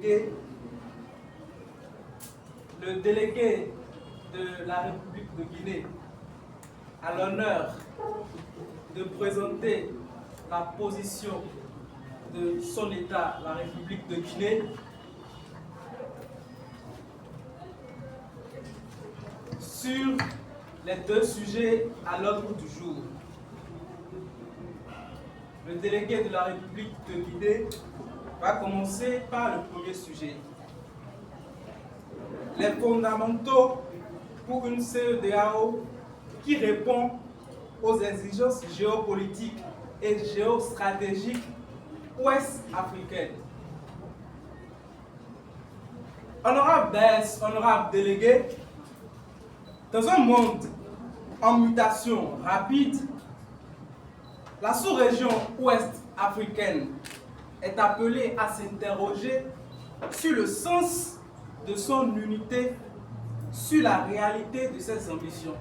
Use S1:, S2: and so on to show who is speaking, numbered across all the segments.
S1: délégué, le délégué de la République de Guinée a l'honneur de présenter la position de son État, la République de Guinée, sur les deux sujets à l'ordre du jour. Le délégué de la République de Guinée va commencer par le premier sujet. Les fondamentaux pour une CEDEAO qui répond aux exigences géopolitiques et géostratégiques ouest-africaines. Honorable Bess, honorable délégué, dans un monde en mutation rapide, la sous-région ouest-africaine est appelée à s'interroger sur le sens de son unité, sur la réalité de ses ambitions.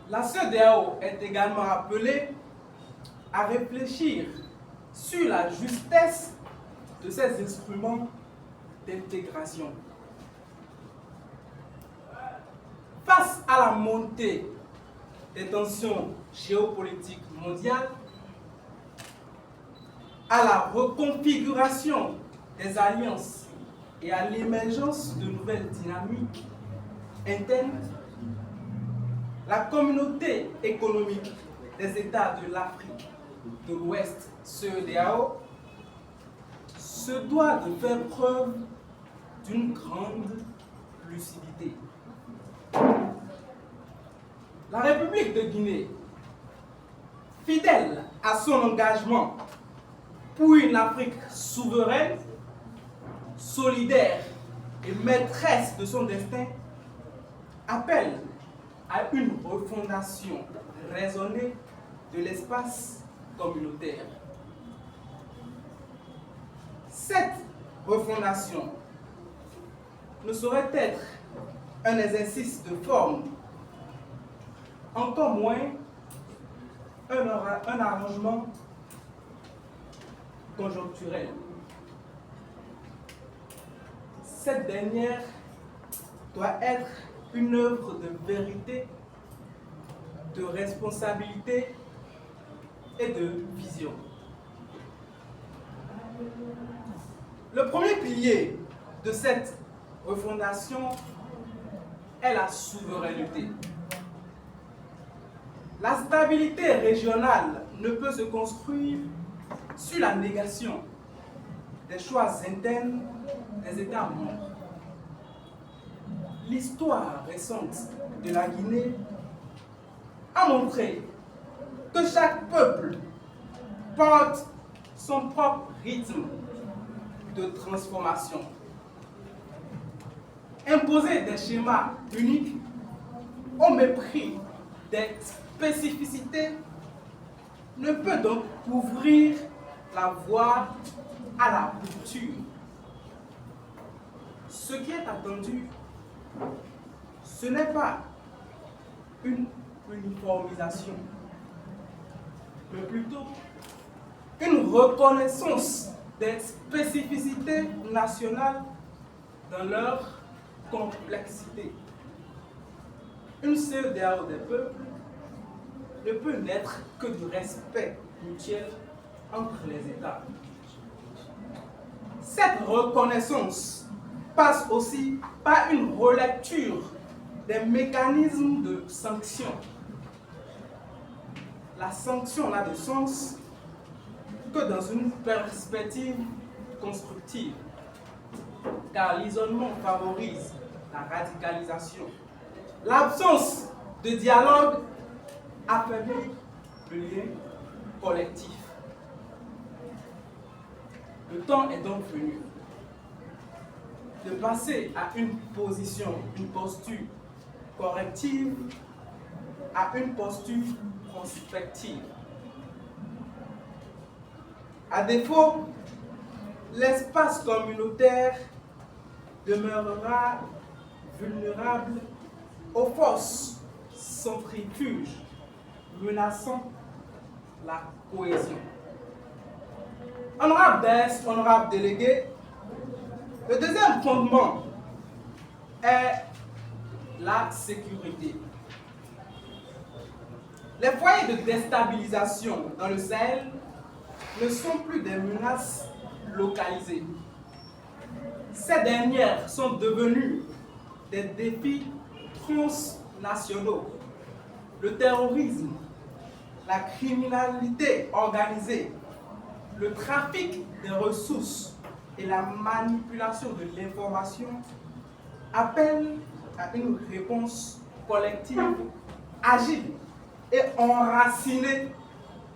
S1: La CEDEAO est également appelée à réfléchir sur la justesse de ses instruments d'intégration. Face à la montée des tensions géopolitiques mondiales, à la reconfiguration des alliances et à l'émergence de nouvelles dynamiques internes, la communauté économique des États de l'Afrique de l'Ouest, CEDEAO, se doit de faire preuve d'une grande lucidité. La République de Guinée, fidèle à son engagement pour une Afrique souveraine, solidaire et maîtresse de son destin, appelle à une refondation raisonnée de l'espace communautaire. Cette refondation ne saurait être un exercice de forme, encore moins un arrangement conjoncturel. Cette dernière doit être une œuvre de vérité, de responsabilité et de vision. Le premier pilier de cette refondation est la souveraineté. La stabilité régionale ne peut se construire sur la négation des choix internes des États membres. L'histoire récente de la Guinée a montré que chaque peuple porte son propre rythme de transformation. Imposer des schémas uniques au mépris des spécificités ne peut donc ouvrir la voie à la rupture. Ce qui est attendu, ce n'est pas une uniformisation, mais plutôt une reconnaissance des spécificités nationales dans leur complexité. Une CEDEAO des peuples ne peut naître que du respect mutuel entre les États. Cette reconnaissance passe aussi par une relecture des mécanismes de sanction. La sanction n'a de sens que dans une perspective constructive, car l'isolement favorise la radicalisation. L'absence de dialogue affaiblit le lien collectif. Le temps est donc venu de passer à une posture corrective, à une posture prospective. À défaut, l'espace communautaire demeurera vulnérable aux forces centrifuges menaçant la cohésion. Honorable Dès, honorable délégué, le deuxième fondement est la sécurité. Les foyers de déstabilisation dans le Sahel ne sont plus des menaces localisées. Ces dernières sont devenues des défis transnationaux. Le terrorisme, la criminalité organisée, le trafic des ressources et la manipulation de l'information appellent à une réponse collective agile et enracinée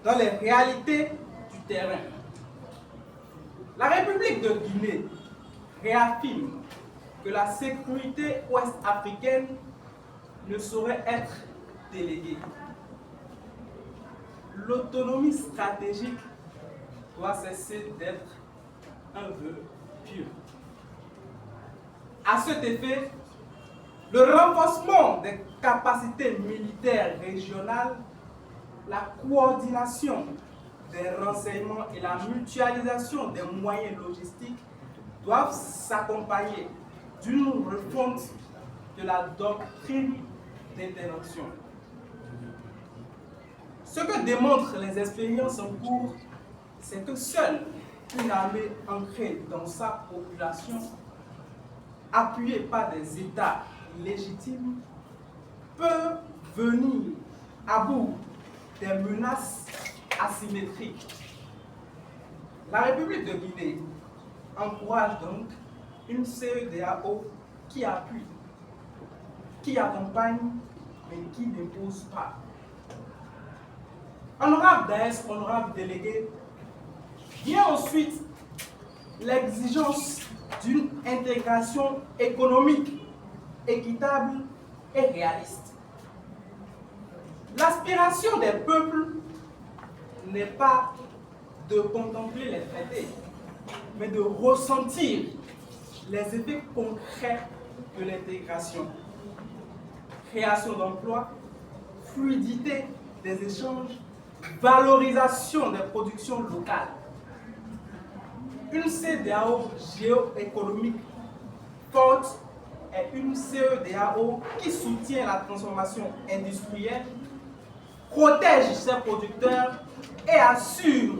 S1: dans les réalités du terrain. La République de Guinée réaffirme que la sécurité ouest-africaine ne saurait être déléguée. L'autonomie stratégique doit cesser d'être un vœu pieux. À cet effet, le renforcement des capacités militaires régionales, la coordination des renseignements et la mutualisation des moyens logistiques doivent s'accompagner d'une refonte de la doctrine d'intervention. Ce que démontrent les expériences en cours, c'est que seule une armée ancrée dans sa population, appuyée par des États légitimes, peut venir à bout des menaces asymétriques. La République de Guinée encourage donc une CEDEAO qui appuie, qui accompagne, mais qui n'impose pas. Honorable Dès, honorable délégué, vient ensuite l'exigence d'une intégration économique équitable et réaliste. L'aspiration des peuples n'est pas de contempler les traités, mais de ressentir les effets concrets de l'intégration. Création d'emplois, fluidité des échanges, valorisation des productions locales. Une CEDEAO géoéconomique forte est une CEDEAO qui soutient la transformation industrielle, protège ses producteurs et assure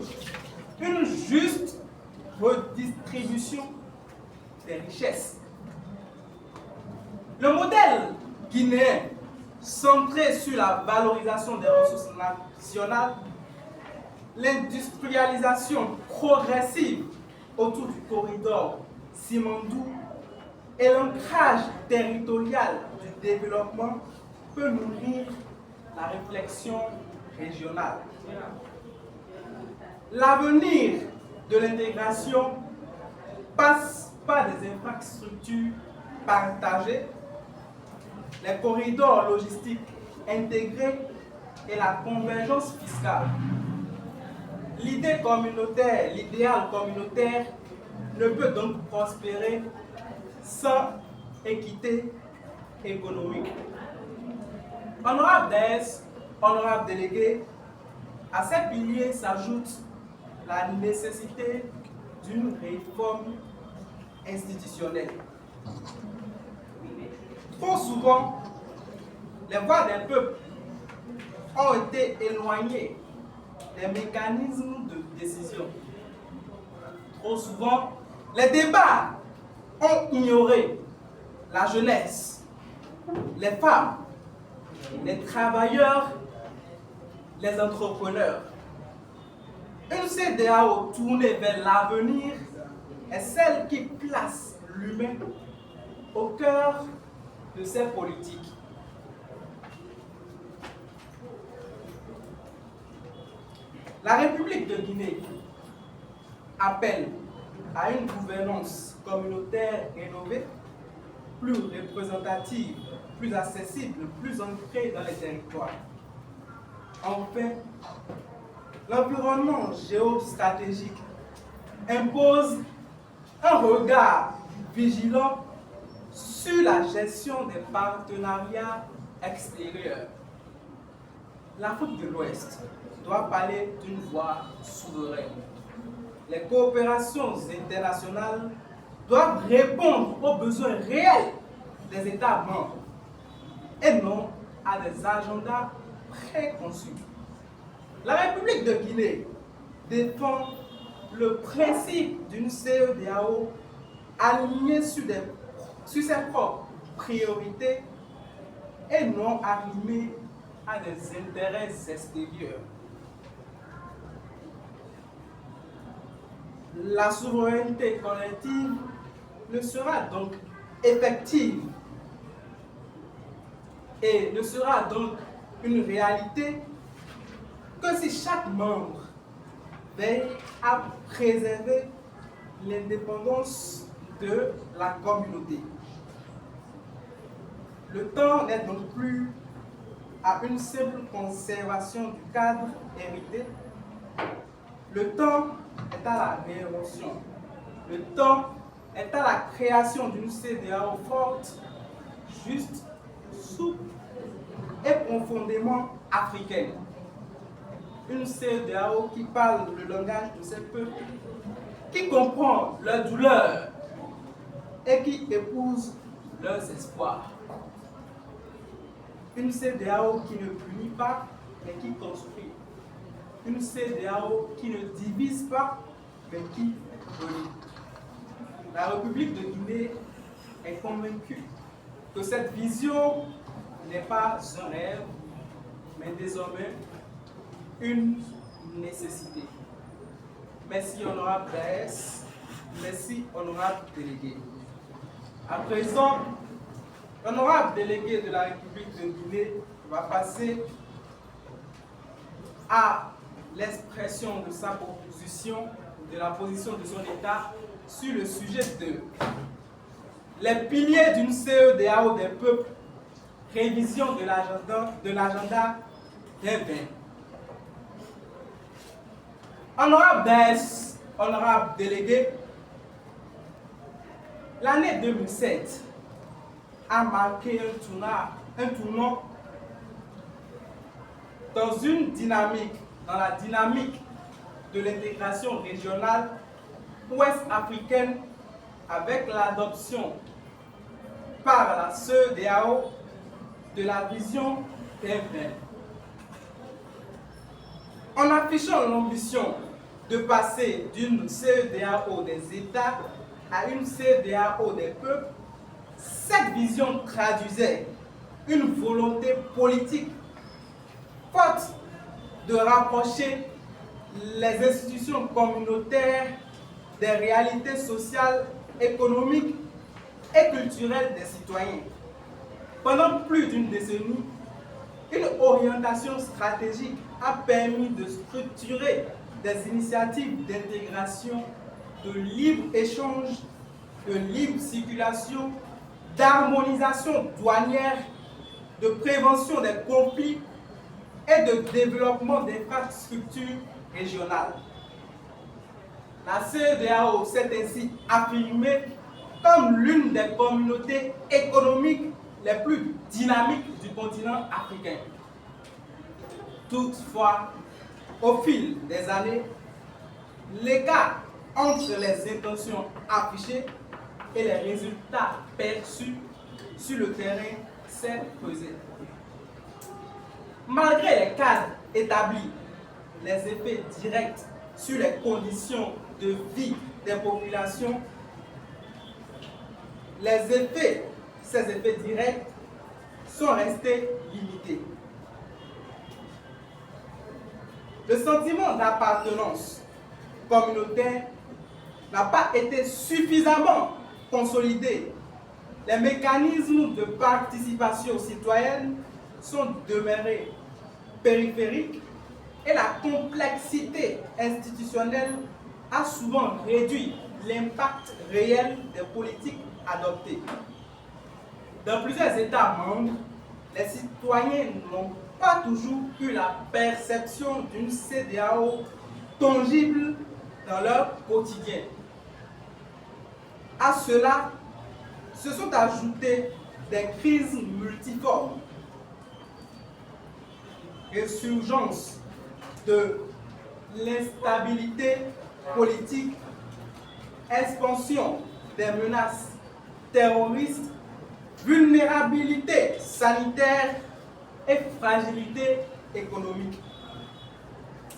S1: une juste redistribution des richesses. Le modèle guinéen, centré sur la valorisation des ressources nationales, l'industrialisation progressive autour du corridor Simandou et l'ancrage territorial du développement peut nourrir la réflexion régionale. L'avenir de l'intégration passe par des infrastructures partagées, les corridors logistiques intégrés et la convergence fiscale. L'idée communautaire, l'idéal communautaire ne peut donc prospérer sans équité économique. Honorable Dès, honorable délégué, à ces piliers s'ajoute la nécessité d'une réforme institutionnelle. Trop souvent, les voix des peuples ont été éloignées des mécanismes de décision. Trop souvent, les débats ont ignoré la jeunesse, les femmes, les travailleurs, les entrepreneurs. Une CEDEAO tournée vers l'avenir est celle qui place l'humain au cœur de ses politiques. La République de Guinée appelle à une gouvernance communautaire rénovée, plus représentative, plus accessible, plus ancrée dans les territoires. Enfin, l'environnement géostratégique impose un regard vigilant sur la gestion des partenariats extérieurs. L'Afrique de l'Ouest doit parler d'une voix souveraine. les coopérations internationales doivent répondre aux besoins réels des États membres et non à des agendas préconçus. La République de Guinée défend le principe d'une CEDEAO alignée sur ses propres priorités et non arrimée à des intérêts extérieurs. La souveraineté collective ne sera donc effective et ne sera donc une réalité que si chaque membre veille à préserver l'indépendance de la communauté. Le temps n'est donc plus à une simple conservation du cadre hérité. Le temps est à la réinvention. Le temps est à la création d'une CEDEAO forte, juste, souple et profondément africaine. Une CEDEAO qui parle le langage de ses peuples, qui comprend leurs douleurs et qui épouse leurs espoirs. Une CEDEAO qui ne punit pas, mais qui construit. Une CEDEAO qui ne divise pas, mais qui relie. La République de Guinée est convaincue que cette vision n'est pas un rêve, mais désormais une nécessité. Merci honorable DS, merci honorable délégué. À présent, l'honorable délégué de la République de Guinée va passer à l'expression de sa proposition, de la position de son État sur le sujet de les piliers d'une CEDEAO des peuples, révision de l'agenda 2020. Honorable DS, honorable délégué, l'année 2007 a marqué un tournant dans la dynamique de l'intégration régionale ouest-africaine avec l'adoption par la CEDEAO de la vision 2020. En affichant l'ambition de passer d'une CEDEAO des États à une CEDEAO des peuples, cette vision traduisait une volonté politique forte de rapprocher les institutions communautaires des réalités sociales, économiques et culturelles des citoyens. Pendant plus d'une décennie, une orientation stratégique a permis de structurer des initiatives d'intégration, de libre-échange, de libre circulation, d'harmonisation douanière, de prévention des conflits et de développement d'infrastructures régionales. La CEDEAO s'est ainsi affirmée comme l'une des communautés économiques les plus dynamiques du continent africain. Toutefois, au fil des années, l'écart entre les intentions affichées et les résultats perçus sur le terrain s'est creusé. Malgré les cadres établis, les effets directs sur les conditions de vie des populations, ces effets directs sont restés limités. Le sentiment d'appartenance communautaire n'a pas été suffisamment consolidé. Les mécanismes de participation citoyenne sont demeurés périphériques et la complexité institutionnelle a souvent réduit l'impact réel des politiques adoptées. Dans plusieurs États membres, les citoyens n'ont pas toujours eu la perception d'une CEDEAO tangible dans leur quotidien. À cela se sont ajoutées des crises multiformes, résurgence de l'instabilité politique, expansion des menaces terroristes, vulnérabilité sanitaire et fragilité économique.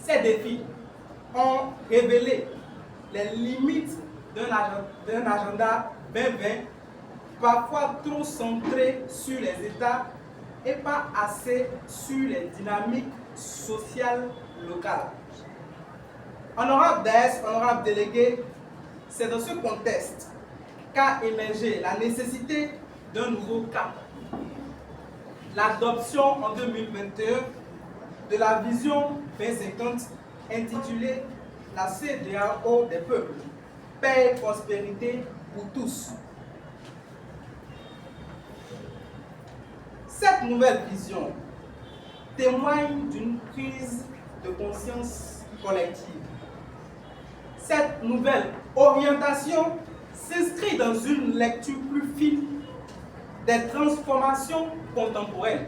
S1: Ces défis ont révélé les limites d'un agenda 2020 parfois trop centré sur les États et pas assez sur les dynamiques sociales locales. Honorable déesse, honorable délégué, c'est dans ce contexte qu'a émergé la nécessité d'un nouveau cap. L'adoption en 2021 de la vision 2050 intitulée la CEDEAO des peuples, paix et prospérité pour tous. Cette nouvelle vision témoigne d'une prise de conscience collective. Cette nouvelle orientation s'inscrit dans une lecture plus fine des transformations contemporaines.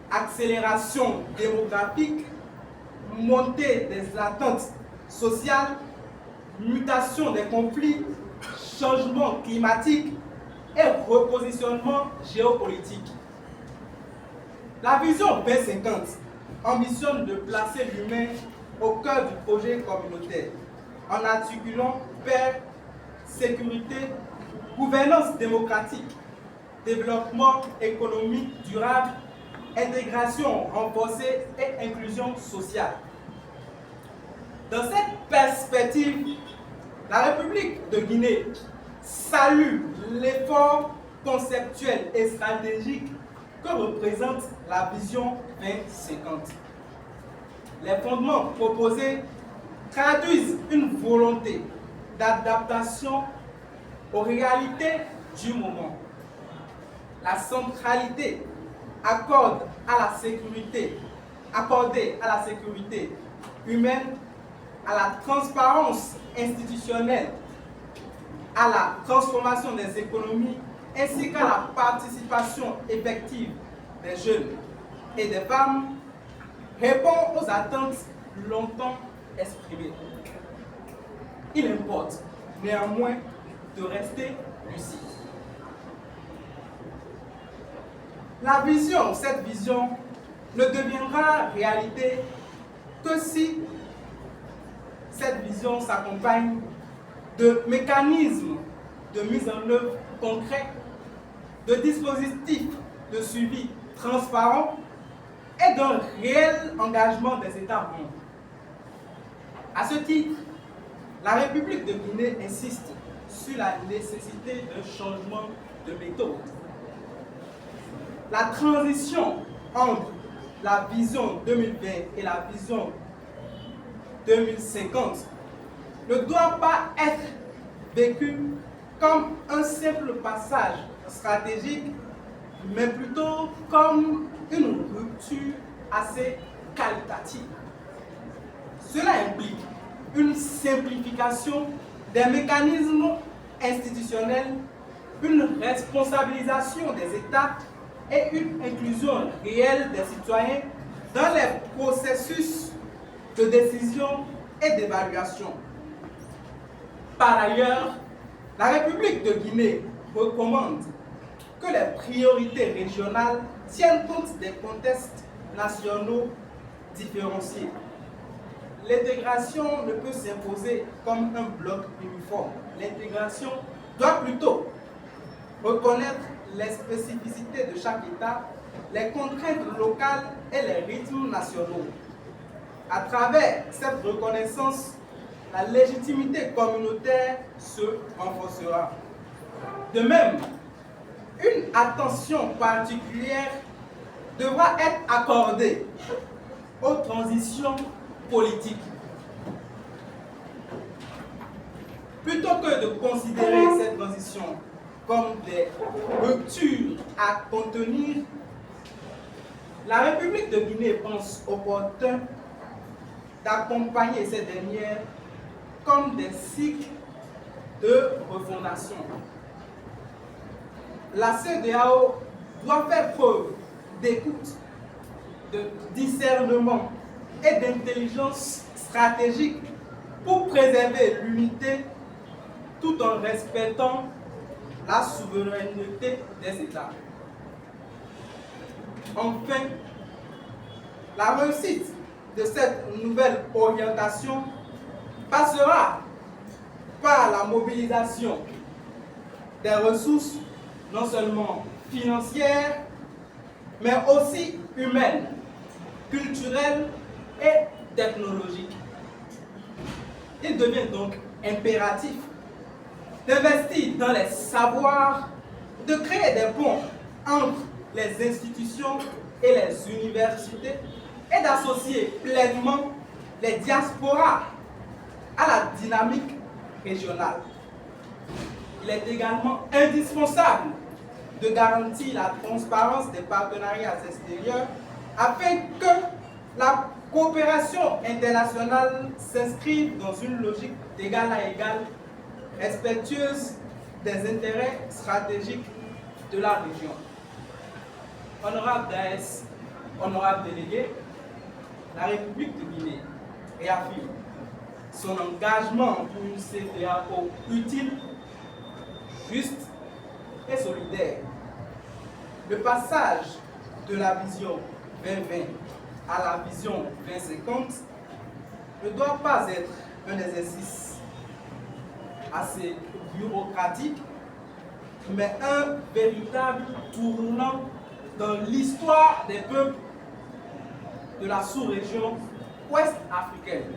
S1: Accélération démographique, montée des attentes sociales, mutation des conflits, changement climatique et repositionnement géopolitique. La vision 2050 ambitionne de placer l'humain au cœur du projet communautaire en articulant paix, sécurité, gouvernance démocratique, développement économique durable, intégration renforcée et inclusion sociale. Dans cette perspective, la République de Guinée salue l'effort conceptuel et stratégique que représente la vision 2050. Les fondements proposés traduisent une volonté d'adaptation aux réalités du moment. La centralité accordée à la sécurité humaine, à la transparence institutionnelle, à la transformation des économies, ainsi qu'à la participation effective des jeunes et des femmes, répond aux attentes longtemps exprimées. Il importe néanmoins de rester lucide. Cette vision ne deviendra réalité que si cette vision s'accompagne de mécanismes de mise en œuvre concrets, de dispositifs de suivi transparents et d'un réel engagement des États membres. À ce titre, la République de Guinée insiste sur la nécessité d'un changement de méthode. La transition entre la vision 2020 et la vision 2050 ne doit pas être vécue comme un simple passage stratégique, mais plutôt comme une rupture assez qualitative. Cela implique une simplification des mécanismes institutionnels, une responsabilisation des États et une inclusion réelle des citoyens dans les processus de décision et d'évaluation. Par ailleurs, la République de Guinée recommande que les priorités régionales tiennent compte des contextes nationaux différenciés. L'intégration ne peut s'imposer comme un bloc uniforme. L'intégration doit plutôt reconnaître les spécificités de chaque État, les contraintes locales et les rythmes nationaux. À travers cette reconnaissance, la légitimité communautaire se renforcera. De même, une attention particulière devra être accordée aux transitions politiques. Plutôt que de considérer cette transition comme des ruptures à contenir, la République de Guinée pense opportun d'accompagner ces dernières comme des cycles de refondation. La CEDEAO doit faire preuve d'écoute, de discernement et d'intelligence stratégique pour préserver l'unité tout en respectant la souveraineté des États. Enfin, la réussite de cette nouvelle orientation passera par la mobilisation des ressources non seulement financières, mais aussi humaines, culturelles et technologiques. Il devient donc impératif d'investir dans les savoirs, de créer des ponts entre les institutions et les universités et d'associer pleinement les diasporas à la dynamique régionale. Il est également indispensable de garantir la transparence des partenariats extérieurs afin que la coopération internationale s'inscrive dans une logique d'égal à égal, respectueuse des intérêts stratégiques de la région. Honorable Daes, honorable délégué, la République de Guinée réaffirme son engagement pour une CEDEAO utile, juste et solidaire. Le passage de la vision 2020 à la vision 2050 ne doit pas être un exercice assez bureaucratique, mais un véritable tournant dans l'histoire des peuples de la sous-région ouest-africaine.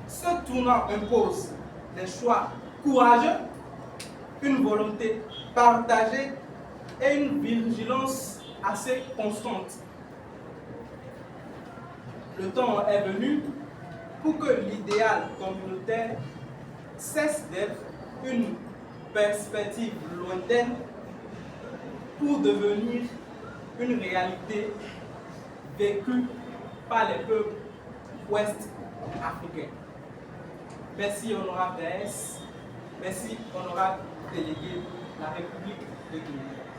S1: Ce tournant impose des choix courageux, une volonté partagée et une vigilance assez constante. Le temps est venu pour que l'idéal communautaire cesse d'être une perspective lointaine pour devenir une réalité vécue par les peuples ouest-africains. Merci, honorable DS. Merci, honorable délégué de la République de Guinée.